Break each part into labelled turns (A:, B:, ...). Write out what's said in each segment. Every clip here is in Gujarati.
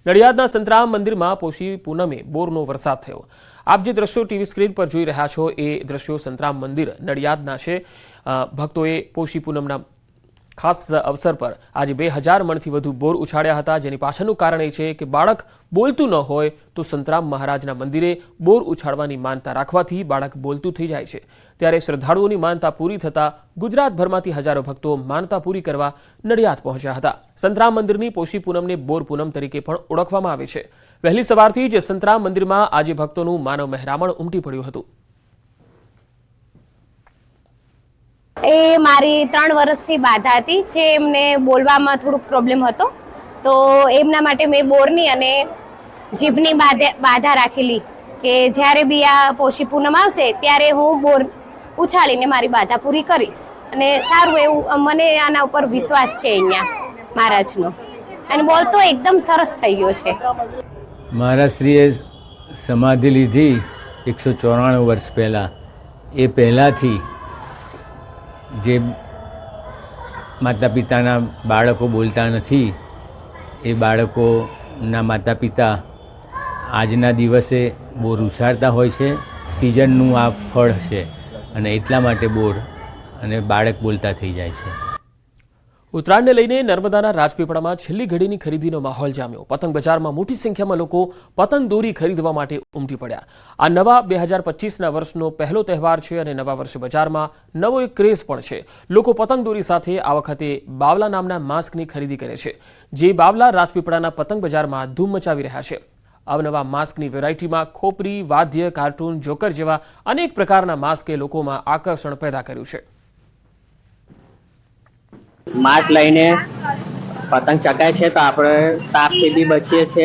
A: નડિયાદના સંતરામ મંદિરમાં પોષી પૂનમે બોરનો વરસાદ થયો। આપ જે દ્રશ્યો ટીવી સ્ક્રીન પર જોઈ રહ્યા છો એ દ્રશ્યો સંતરામ મંદિર નડિયાદના છે। ભક્તોએ પોષી પૂનમના ખાસ અવસર પર આજે 2000 મણથી વધુ બોર ઉછાળ્યા હતા, જેની પાછળનું કારણ એ છે કે બાળક બોલતું ન હોય તો સંતરામ મહારાજના મંદિરે બોર ઉછાળવાની માનતા રાખવાથી બાળક બોલતું થઈ જાય છે। ત્યારે શ્રદ્ધાળુઓની માનતા પૂરી થતાં ગુજરાતભરમાંથી હજારો ભક્તો માનતા પૂરી કરવા નડિયાદ પહોંચ્યા હતા। સંતરામ મંદિરની પોષી પૂનમને બોર પૂનમ તરીકે પણ ઓળખવામાં આવે છે। વહેલી સવારથી જ સંતરામ મંદિરમાં આજે ભક્તોનું માનવ મહેરામણ ઉમટી પડ્યું હતું।
B: એ મારી 3 વર્ષથી બાધા હતી, જે એમને બોલવામાં થોડુંક પ્રોબ્લેમ હતો, તો એમના માટે મેં બોરની અને જીભની બાધા રાખેલી કે જ્યારે બી આ પોષી પૂનમ આવશે ત્યારે હું બોર ઉછાળીને મારી બાધા પૂરી કરીશ। અને સારું એવું મને આના ઉપર વિશ્વાસ છે અહીંયા મહારાજનો, અને બોલ તો એકદમ સરસ થઈ ગયો છે।
C: મહારાજશ્રીએ સમાધિ લીધી 194 વર્ષ પહેલાં। એ પહેલાંથી જે માતા પિતાના બાળકો બોલતા નથી, એ બાળકોના માતા પિતા આજના દિવસે બોર ઉછાળતા હોય છે। સિઝનનું આ ફળ છે અને એટલા માટે બોર અને બાળક બોલતા થઈ જાય છે।
A: ઉત્તરાયણને લઈને નર્મદાના રાજપીપળામાં છેલ્લી ઘડીની ખરીદીનો માહોલ જામ્યો। પતંગ બજારમાં મોટી સંખ્યામાં લોકો પતંગ દોરી ખરીદવા માટે ઉમટી પડ્યા। આ નવા 2025ના વર્ષનો પહેલો તહેવાર છે અને નવા વર્ષે બજારમાં નવો એક ક્રેઝ પણ છે। લોકો પતંગ દોરી સાથે આ વખતે બાવલા નામના માસ્કની ખરીદી કરે છે, જે બાવલા રાજપીપળાના પતંગ બજારમાં ધૂમ મચાવી રહ્યા છે। અવનવા માસ્કની વેરાયટીમાં ખોપરી, વાદ્ય, કાર્ટૂન, જોકર જેવા અનેક પ્રકારના માસ્કે લોકોમાં આકર્ષણ પેદા કર્યું છે।
D: मास्क लईने पतंग चकाय छे तो आपणे तापथी बी बचीए छे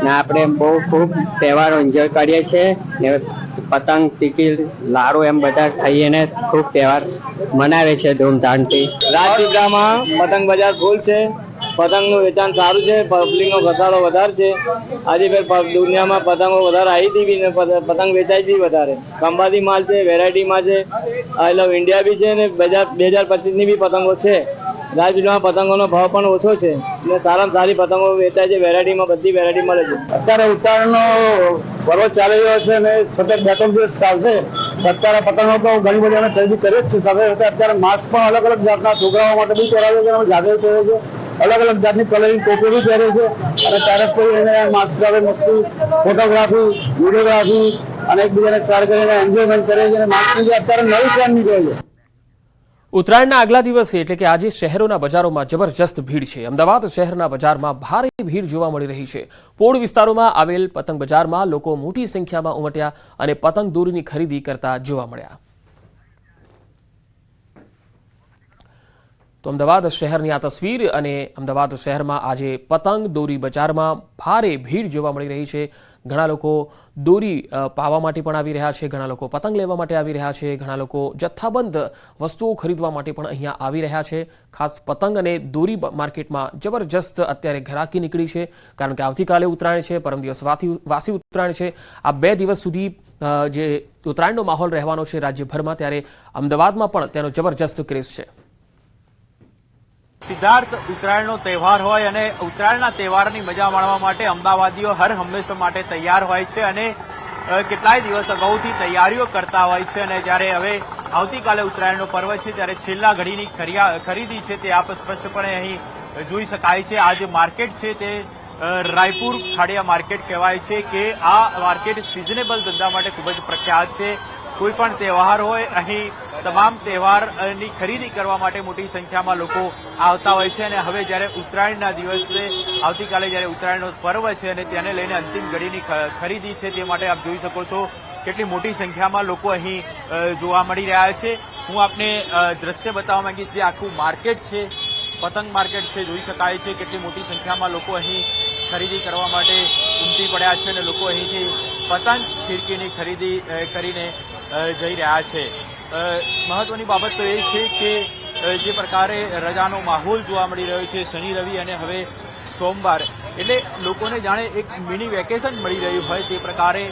D: ने आपणे बहु खूब तहेवार एन्जॉय करीए छे ने पतंग टीकी लाडू एम बधा खाईने खूब तहेवार मनावे छे धूमधामथी।
E: રાજપીપળામાં પતંગ બજાર ફૂલ છે। પતંગનું વેચાણ સારું છે, પબ્લિકનો ઘસારો વધારે છે। આજે ફેર દુનિયામાં પતંગો વધારે આવી હતી ને પતંગ વેચાય બી વધારે। ખંભાતી માલ છે, વેરાયટી માલ છે, આઈ લવ ઇન્ડિયા બી છે ને 2025ની બી પતંગો છે। રાજપીપળામાં પતંગોનો ભાવ પણ ઓછો છે ને સારામાં સારી પતંગો વેચાય છે। વેરાયટીમાં બધી વેરાયટી મળે છે।
F: અત્યારે ઉત્તરાયણનો પર્વ ચાલી રહ્યો છે અને સતત 2-3 દિવસ ચાલશે। અત્યારે પતંગો તો ઘણી બધી અમે ખરીદી કરીએ જ છે, સાથે સાથે અત્યારે માસ્ક પણ અલગ અલગ જાતના છોકરાઓ માટે બી પહેરાવે છે, અમે જાતે પહેરે છે। અલગ અલગ જાતની કલરિંગ ટોપી બી પહેરે છે અને ત્યારે કોઈ એને માસ્ક સાથે મસ્તી, ફોટોગ્રાફી, વિડીયોગ્રાફી અને એકબીજાને શેર કરીને એન્જોયમેન્ટ કરે છે અને માસ્કની જે અત્યારે નવી ટ્રેન્ડ નીકળે છે।
A: ઉત્તરાયણના આગલા દિવસે એટલે કે આજે શહેરોના બજારોમાં જબરજસ્ત ભીડ છે। અમદાવાદ શહેરના બજારમાં ભારે ભીડ જોવા મળી રહી છે। પોળ વિસ્તારોમાં આવેલ પતંગ બજારમાં લોકો મોટી સંખ્યામાં ઉમટ્યા અને પતંગ દોરીની ખરીદી કરતા જોવા મળ્યા। તો અમદાવાદ શહેરની આ તસવીર, અને અમદાવાદ શહેરમાં આજે પતંગ દોરી બજારમાં ભારે ભીડ જોવા મળી રહી છે। ઘણા લોકો દોરી પાવા માટે પણ આવી રહ્યા છે, ઘણા લોકો પતંગ લેવા માટે આવી રહ્યા છે, ઘણા લોકો જથ્થાબંધ વસ્તુઓ ખરીદવા માટે પણ અહીંયા આવી રહ્યા છે। ખાસ પતંગ અને દોરી માર્કેટમાં જબરજસ્ત અત્યારે ઘરાકી નીકળી છે, કારણ કે આવતીકાલે ઉત્તરાયણ છે, પરમ દિવસ વાસી ઉત્તરાયણ છે। આ 2 દિવસ સુધી જે ઉત્તરાયણનો માહોલ રહેવાનો છે રાજ્યભરમાં, ત્યારે અમદાવાદમાં પણ તેનો જબરજસ્ત ક્રેઝ છે।
G: સિદ્ધાર્થ, ઉત્તરાયણનો તહેવાર હોય અને ઉત્તરાયણના તહેવારની મજા માણવા માટે અમદાવાદીઓ હર હંમેશા માટે તૈયાર હોય છે અને કેટલાય દિવસ અગાઉથી તૈયારીઓ કરતા હોય છે। અને જ્યારે હવે આવતીકાલે ઉત્તરાયણનો પર્વ છે ત્યારે છેલ્લા ઘડીની ખરીદી છે તે આપ સ્પષ્ટપણે અહીં જોઈ શકાય છે। આ જે માર્કેટ છે તે રાયપુર ખાડિયા માર્કેટ કહેવાય છે કે આ માર્કેટ સિઝનેબલ ધંધા માટે ખૂબ જ પ્રખ્યાત છે। કોઈ પણ તહેવાર હોય અહીં તમામ તહેવારની ખરીદી કરવા માટે મોટી સંખ્યામાં લોકો આવતા હોય છે। અને હવે જ્યારે ઉત્તરાયણના દિવસે આવતીકાલે જ્યારે ઉત્તરાયણનો પર્વ છે અને તેને લઈને અંતિમ ઘડીની ખરીદી છે, તે માટે આપ જોઈ શકો છો કેટલી મોટી સંખ્યામાં લોકો અહીં જોવા મળી રહ્યા છે। હું આપને દ્રશ્ય બતાવવા માંગીશ, જે આખું માર્કેટ છે, પતંગ માર્કેટ છે, જોઈ શકાય છે કેટલી મોટી સંખ્યામાં લોકો અહીં ખરીદી કરવા માટે ઉમટી પડ્યા છે અને લોકો અહીંથી પતંગ ફિરકીની ખરીદી કરીને જઈ રહ્યા છે। મહત્વની બાબત તો એ છે કે જે પ્રકારે રજાનો માહોલ જોવા મળી રહ્યો છે, શનિ રવિ અને હવે સોમવાર, એટલે લોકોને જાણે એક મિની વેકેશન મળી રહ્યું હોય તે પ્રકારે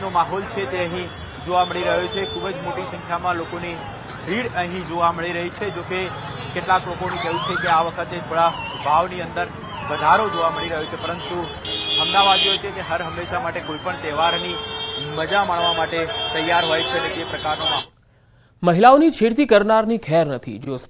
G: નો માહોલ છે તે અહીં જોવા મળી રહ્યો છે। ખૂબ જ મોટી સંખ્યામાં લોકોની ભીડ અહીં જોવા મળી રહી છે। જોકે કેટલાક લોકોનું કહેવું છે કે આ વખતે થોડા ભાવની અંદર વધારો જોવા મળી રહ્યો છે, પરંતુ અમદાવાદીઓ છે તે હર હંમેશા માટે કોઈ પણ તહેવારની મજા માણવા માટે તૈયાર હોય છે અને તે પ્રકારનો
A: મહિલાઓની છેડતી કરનારની ખેર નથી. જો